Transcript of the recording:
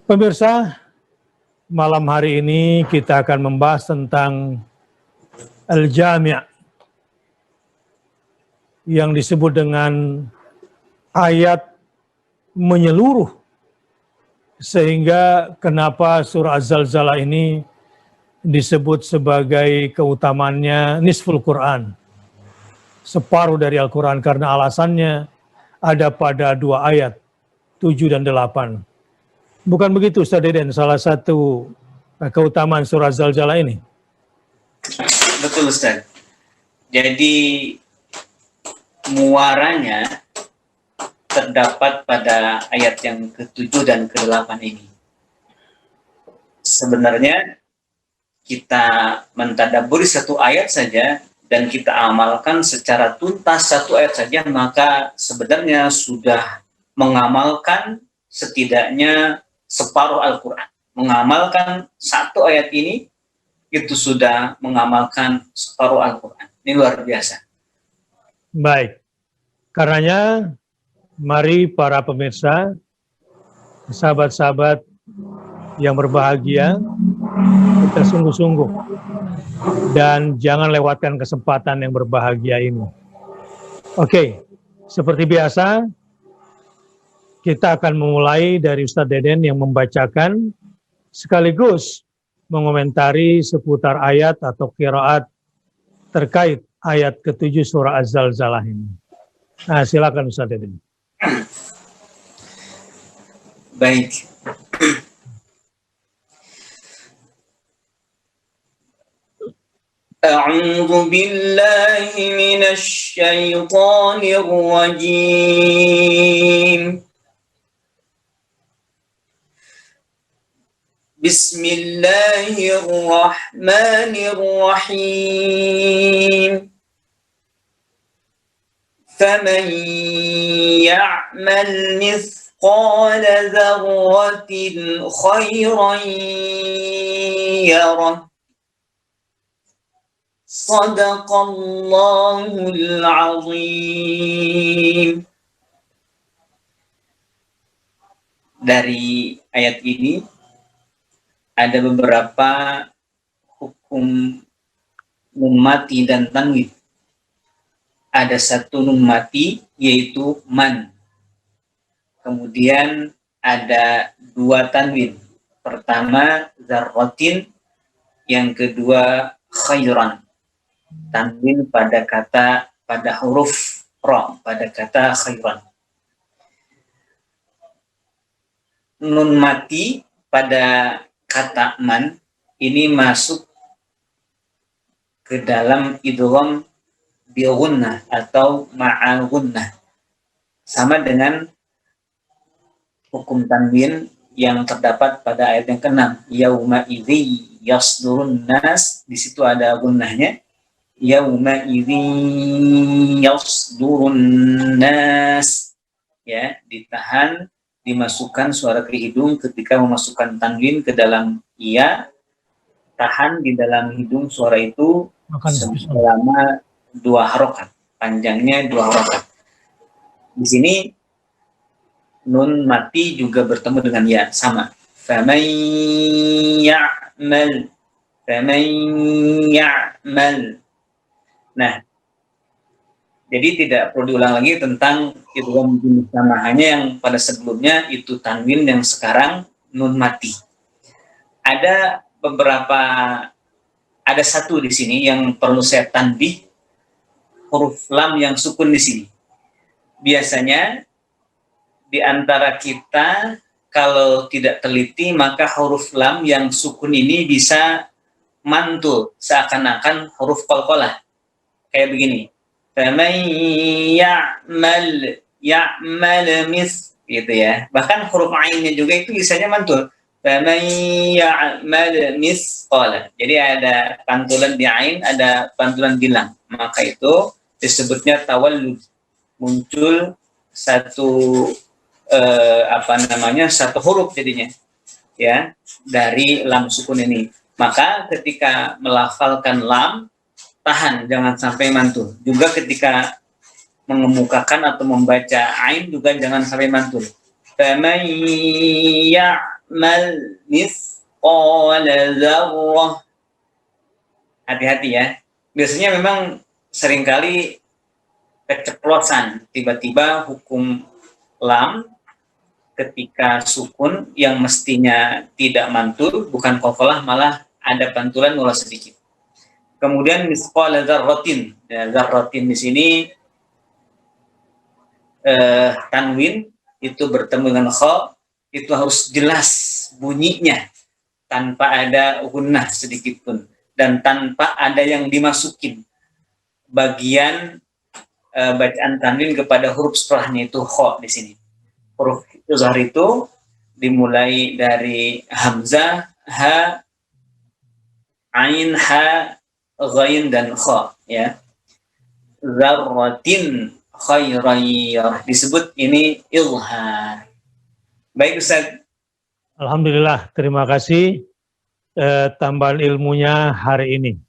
Pemirsa, malam hari ini kita akan membahas tentang Al-Jami' yang disebut dengan ayat menyeluruh, sehingga kenapa surah Az-Zalzalah ini disebut sebagai keutamaannya nisful Quran, separuh dari Al-Quran, karena alasannya ada pada 2 ayat, 7 dan 8. Bukan begitu Ustaz Deden, salah satu keutamaan surah Az-Zalzalah ini? Betul Ustaz. Jadi muaranya terdapat pada ayat yang ke-7 dan ke-8 ini. Sebenarnya kita mentadaburi satu ayat saja dan kita amalkan secara tuntas satu ayat saja, maka sebenarnya sudah mengamalkan setidaknya separuh Al-Quran. Mengamalkan satu ayat ini, itu sudah mengamalkan separuh Al-Quran. Ini luar biasa. Baik, karenanya mari para pemirsa, sahabat-sahabat yang berbahagia, kita sungguh-sungguh dan jangan lewatkan kesempatan yang berbahagia ini. Oke, seperti biasa, kita akan memulai dari Ustaz Deden yang membacakan sekaligus mengomentari seputar ayat atau qiraat terkait ayat ke-7 surah Az-Zalzalah ini. Nah, silakan Ustaz Deden. Baik. A'udzu billahi minasy syaithanir rajim. Bismillahirrahmanirrahim. Faman ya'mal mithqala dzarratin khairan yarah. Shadaqallahul azim. Dari ayat ini ada beberapa hukum nun mati dan tanwin. Ada satu nun mati yaitu man. Kemudian ada 2 tanwin. Pertama zarratin, yang kedua khairan. Tanwin pada huruf ra, pada kata khairan. Nun mati pada kata man ini masuk ke dalam idgham bi gunnah atau ma'a gunnah, sama dengan hukum tanwin yang terdapat pada ayat yang ke-6, yauma idzi yasdurun nas. Di situ ada gunnahnya, yauma idzi yasdurun nas, ya, ditahan, dimasukkan suara ke hidung ketika memasukkan tanwin ke dalam iya, tahan di dalam hidung suara itu selama 2 harokat, panjangnya 2 harokat. Di sini nun mati juga bertemu dengan ya, sama. Faman ya'mal, faman ya'mal. Nah, jadi tidak perlu diulang lagi tentang idgham musamahanya yang pada sebelumnya itu tanwin, yang sekarang nun mati. Ada satu di sini yang perlu saya tanbih, huruf lam yang sukun di sini. Biasanya di antara kita kalau tidak teliti maka huruf lam yang sukun ini bisa mantul seakan-akan huruf qalqalah. Kayak begini. Faman ya'mal gitu ya. Bahkan huruf ainnya juga itu biasanya mantul. Faman ya'mal misqala. Jadi ada pantulan di ain, ada pantulan di lam. Maka itu disebutnya tawallud. Muncul satu satu huruf jadinya, ya, dari lam sukun ini. Maka ketika melafalkan lam, tahan, jangan sampai mantul. Juga ketika mengemukakan atau membaca ain juga jangan sampai mantul. Faman mal mithqala dzarrah. Hati-hati ya. Biasanya memang seringkali keceplosan, tiba-tiba hukum lam ketika sukun yang mestinya tidak mantul, bukan qafalah, malah ada pantulan mula sedikit. Kemudian mithqala dzarratin. Ya, dzarratin di sini tanwin itu bertemu dengan kha, itu harus jelas bunyinya tanpa ada gunnah sedikit pun dan tanpa ada yang dimasukin bagian bacaan tanwin kepada huruf setelahnya, itu kha di sini. Huruf izhar itu dimulai dari hamzah, ha, ain, ha, ghain dan kha, ya. Dzarratin khairan disebut ini ilhar. Baik Ustaz. Alhamdulillah, terima kasih tambahan ilmunya hari ini.